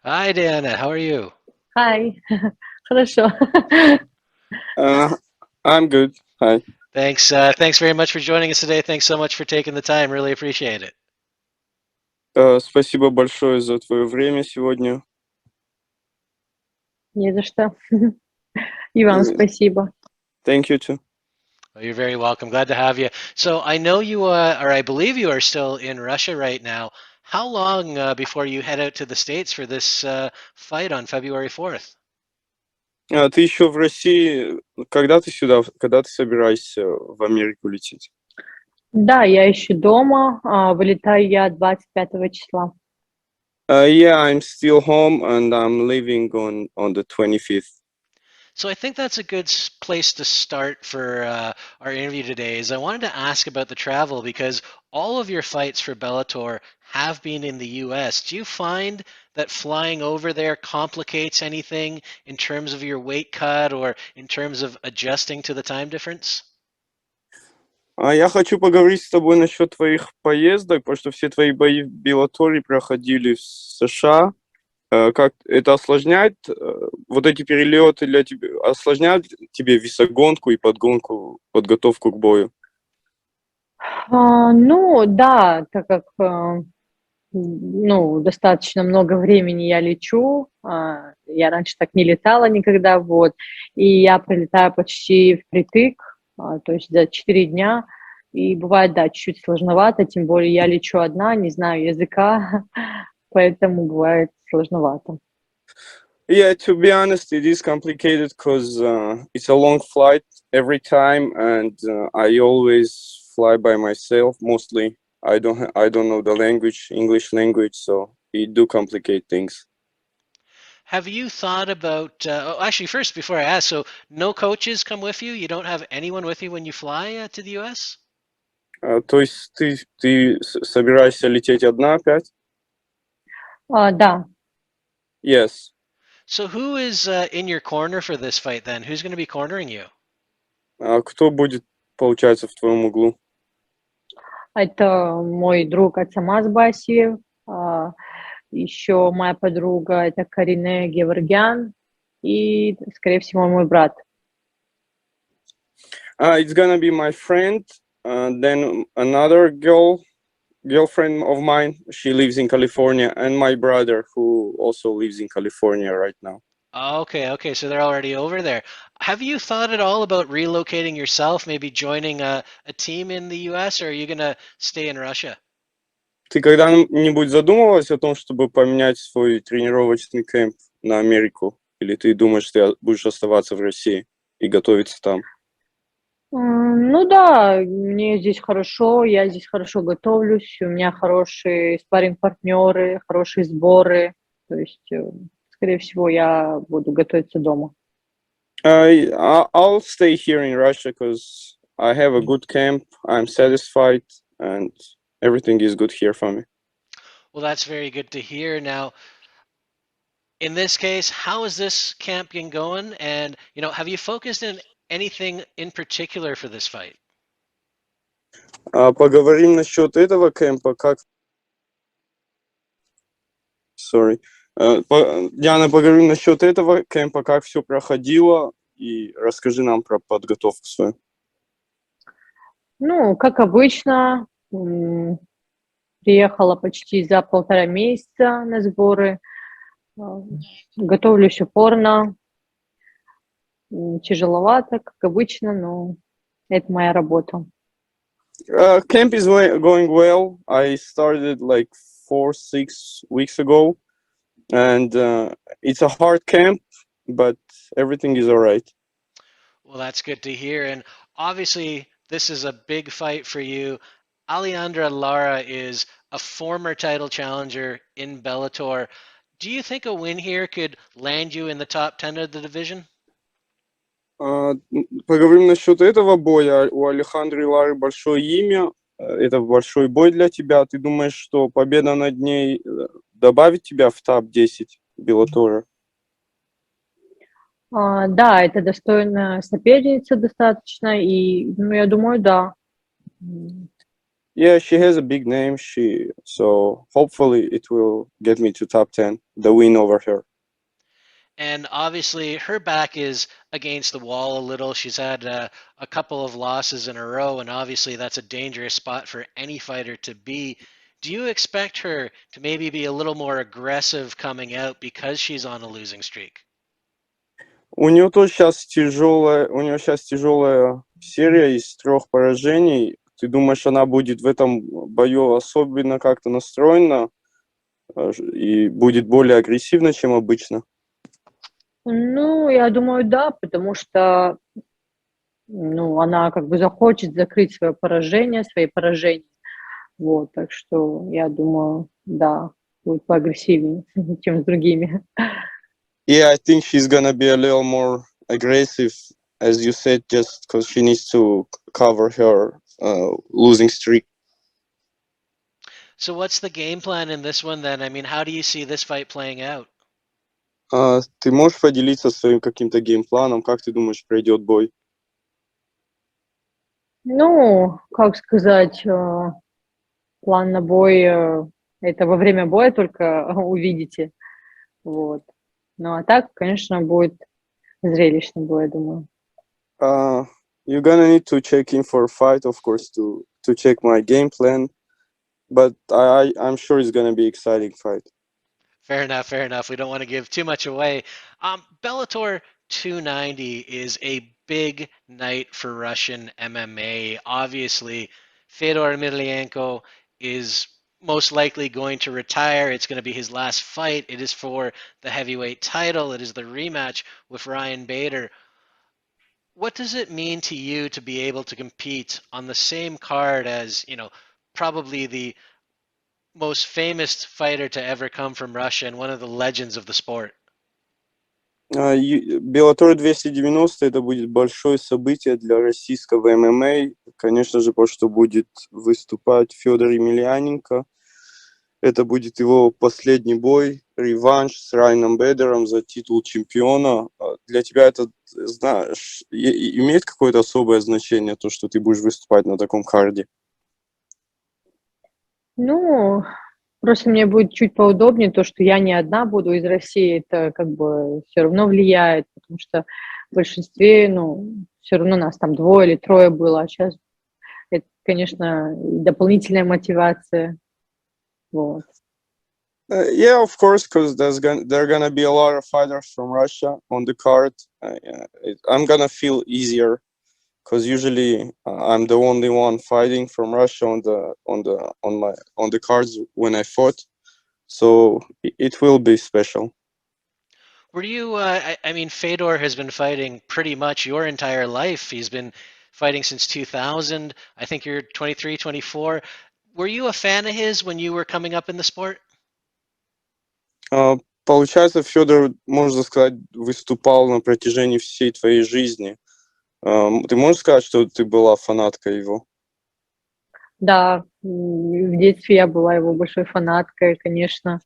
Hi, Diana. How are you? Hi. Хорошо. Uh, I'm good. Hi. Thanks very much for joining us today. Thanks so much for taking the time. Really appreciate it. Спасибо большое за твое время сегодня. Не за что. И вам Uh, спасибо. Thank you too. Well, you're very welcome. Glad to have you. So I know you, or I believe you are still in Russia right now. How long before you head out to the States for this fight on February 4th? Ты еще в России? Когда ты сюда? Когда ты собираешься в Америку лететь? Да, я еще дома. Вылетаю я 25 числа. Yeah, I'm still home and I'm leaving on the 25th. So I think that's a good place to start for our interview today. Is I wanted to ask about the travel because all of your fights for Bellator have been in the U.S. Do you find that flying over there complicates anything in terms of your weight cut or in terms of adjusting to the time difference? Я хочу поговорить с тобой насчет твоих поездок, потому что все твои бои в Беллаторе проходили в США. Как это осложняет, вот эти перелеты для тебя, осложняют тебе весогонку и подготовку к бою? Ну, да, так как достаточно много времени я лечу. Я раньше так не летала никогда, вот. И я прилетаю почти впритык, то есть за 4 дня. И бывает, да, чуть-чуть сложновато, тем более я лечу одна, не знаю языка, поэтому бывает сложновато. Yeah, to be honest, it is complicated because it's a long flight every time, and I always fly by myself. Mostly, I don't know the language, English language, so it do complicate things. Have you thought about, actually, first, before I ask, so no coaches come with you? You don't have anyone with you when you fly to the US? То есть ты собираешься лететь одна опять? Да, Yes. So who is in your corner for this fight then? Who's going to be cornering you? Кто будет, получается, в твоем углу? это мой друг Ацамаз Басиев, еще моя подруга это Карине Геворгян и, скорее всего, мой брат. It's gonna be my friend, then another girlfriend of mine. She lives in California, and my brother, who also lives in California right now. Okay, so they're already over there. Have you thought at all about relocating yourself, maybe joining a team in the US, or are you going to stay in Russia? Ты когда-нибудь задумывалась о том, чтобы поменять свой тренировочный кемп на Америку? Или ты думаешь, ты будешь оставаться в России и готовиться там? Ну да, мне здесь хорошо, я здесь хорошо готовлюсь, у меня хорошие спарринг-партнеры, хорошие сборы, то есть, скорее всего, я буду готовиться дома. I'll stay here in Russia because I have a good camp. I'm satisfied, and everything is good here for me. Well, that's very good to hear. Now, in this case, how is this camp been going? And, have you focused in anything in particular for this fight? Поговорим насчет этого кемпа, Sorry. Диана, поговорим насчет этого кемпа, как все проходило, и расскажи нам про подготовку свою. Ну, как обычно, приехала почти за 1,5 месяца на сборы, готовлюсь упорно, тяжеловато, как обычно, но это моя работа. Camp is going well. I started like 4-6 weeks ago, and it's a hard camp, but everything is all right. Well, that's good to hear. And obviously, this is a big fight for you. Alejandra Lara is a former title challenger in Bellator. Do you think a win here could land you in the top 10 of the division? Поговорим насчет этого боя. У Алехандры Лары большое имя. Это большой бой для тебя. Ты думаешь, что победа над ней добавит тебя в топ-10 Беллатора? Да, это достойная соперница достаточно, и, ну, я думаю, да. Yeah, she has a big name. So hopefully it will get me to top 10. The win over her. And obviously, her back is against the wall a little. She's had a couple of losses in a row, and obviously, that's a dangerous spot for any fighter to be. Do you expect her to maybe be a little more aggressive coming out because she's on a losing streak? У нее сейчас тяжелая серия из 3 поражений. Ты думаешь, она будет в этом бою особенно как-то настроена и будет более агрессивна, чем обычно? Ну, я думаю, да, потому что, ну, она как бы захочет закрыть свое поражение, свои поражения. Вот, так что я думаю, да, будет поагрессивнее, чем с другими. Yeah, I think she's gonna be a little more aggressive, as you said, just because she needs to cover her losing streak. So, what's the game plan in this one then? I mean, how do you see this fight playing out? Ты можешь поделиться своим каким-то геймпланом? Как ты думаешь, пройдет бой? Ну, как сказать, план на бой, это во время боя только увидите. Вот. Ну, а так, конечно, будет зрелищный бой, я думаю. You're gonna need to check in for a fight, of course, to check my game plan. But I'm sure it's gonna be exciting fight. Fair enough, fair enough. We don't want to give too much away. Bellator 290 is a big night for Russian MMA. Obviously, Fedor Emelianenko is most likely going to retire. It's going to be his last fight. It is for the heavyweight title. It is the rematch with Ryan Bader. What does it mean to you to be able to compete on the same card as, probably the most famous fighter to ever come from Russia and one of the legends of the sport? Bellator 290 это будет большое событие для российского ММА. Конечно же, потому что будет выступать Федор Емельяненко. Это будет его последний бой, реванш с Райаном Бедером за титул чемпиона. Для тебя это, знаешь, имеет какое-то особое значение, то, что ты будешь выступать на таком карде? Ну, просто мне будет чуть поудобнее то, что я не одна буду из России. Это как бы все равно влияет, потому что в большинстве, ну, все равно нас там 2 или 3 было, а сейчас это, конечно, дополнительная мотивация. Вот. Yeah, of course, because there are gonna be a lot of fighters from Russia on the card. I'm gonna feel easier because usually I'm the only one fighting from Russia on the cards when I fought. So it will be special. Were you, I mean, Fedor has been fighting pretty much your entire life. He's been fighting since 2000. I think you're 23, 24. Were you a fan of his when you were coming up in the sport? Получается, Федор, можно сказать, выступал на протяжении всей твоей жизни. Ты можешь сказать, что ты была фанаткой его? Да, в детстве я была его большой фанаткой, конечно.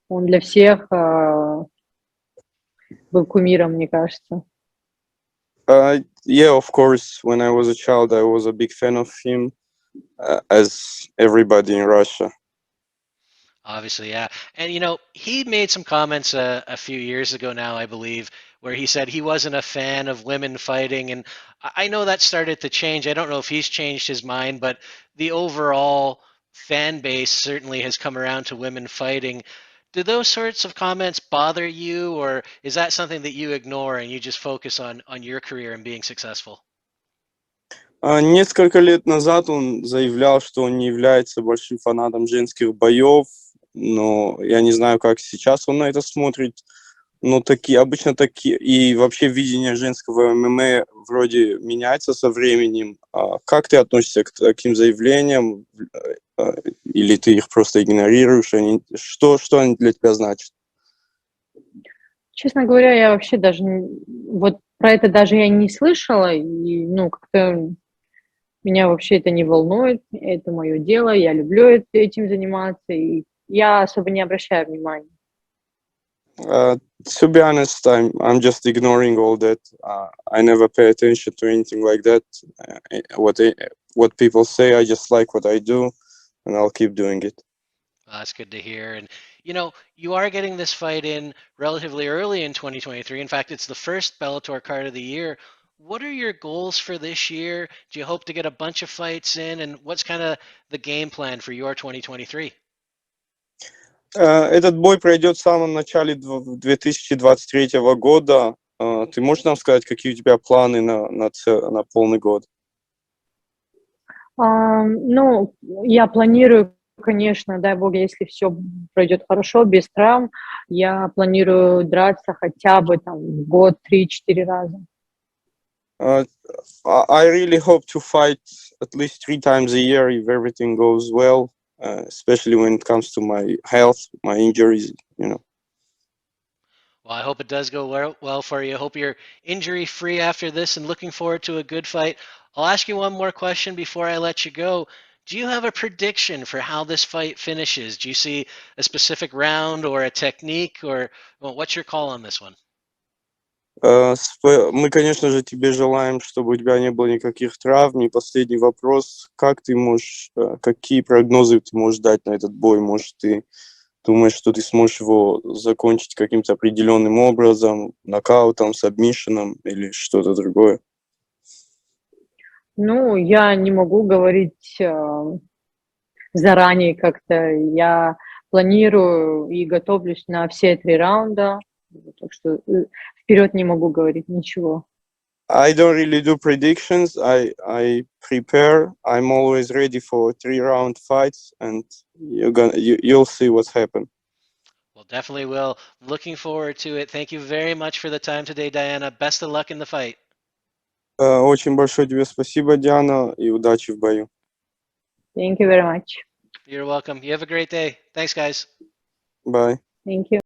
Он для всех был кумиром, мне кажется. Yeah, of course. When I was a child, I was a big fan of him, as everybody in Russia. Obviously, yeah. And he made some comments a few years ago now, I believe, where he said he wasn't a fan of women fighting. And I know that started to change. I don't know if he's changed his mind, but the overall fan base certainly has come around to women fighting. Do those sorts of comments bother you, or is that something that you ignore and you just focus on your career and being successful? Несколько лет назад он заявлял, что он не является большим фанатом женских боев, но я не знаю, как сейчас он на это смотрит. Но обычно такие, и вообще видение женского ММА вроде меняется со временем. Как ты относишься к таким заявлениям? Или ты их просто игнорируешь? Что они для тебя значат? Честно говоря, я вообще даже вот про это даже я не слышала, и, ну, как-то меня вообще это не волнует, это мое дело, я люблю этим заниматься, и я особо не обращаю внимания. To be honest, I'm just ignoring all that. I never pay attention to anything like that. what people say. I just like what I do, and I'll keep doing it. That's good to hear. And you are getting this fight in relatively early in 2023. In fact, it's the first Bellator card of the year. What are your goals for this year? Do you hope to get a bunch of fights in? And what's kind of the game plan for your 2023? Этот бой пройдет в самом начале 2023 года. Ты можешь нам сказать, какие у тебя планы на полный год? Ну, я планирую, конечно, дай бог, если все пройдет хорошо, без травм, я планирую драться хотя бы там в год 3-4 раза. I really hope to fight at least 3 times a year if everything goes well, especially when it comes to my health, my injuries, Well, I hope it does go well for you. I hope you're injury free after this and looking forward to a good fight. I'll ask you one more question before I let you go. Do you have a prediction for how this fight finishes? Do you see a specific round or a technique, or what's your call on this one? Мы, конечно же, тебе желаем, чтобы у тебя не было никаких травм. И последний вопрос: как ты можешь, какие прогнозы ты можешь дать на этот бой? Может, ты думаешь, что ты сможешь его закончить каким-то определенным образом, нокаутом, сабмишеном или что-то другое? Ну, я не могу говорить заранее как-то. Я планирую и готовлюсь на все 3 раунда, так что вперед не могу говорить ничего. I don't really do predictions. I prepare. I'm always ready for 3-round fights, and you'll see what's happen. Well, definitely will. Looking forward to it. Thank you very much for the time today, Diana. Best of luck in the fight. Очень большое тебе спасибо, Диана, и удачи в бою. Thank you very much. You're welcome. You have a great day. Thanks, guys. Bye. Thank you.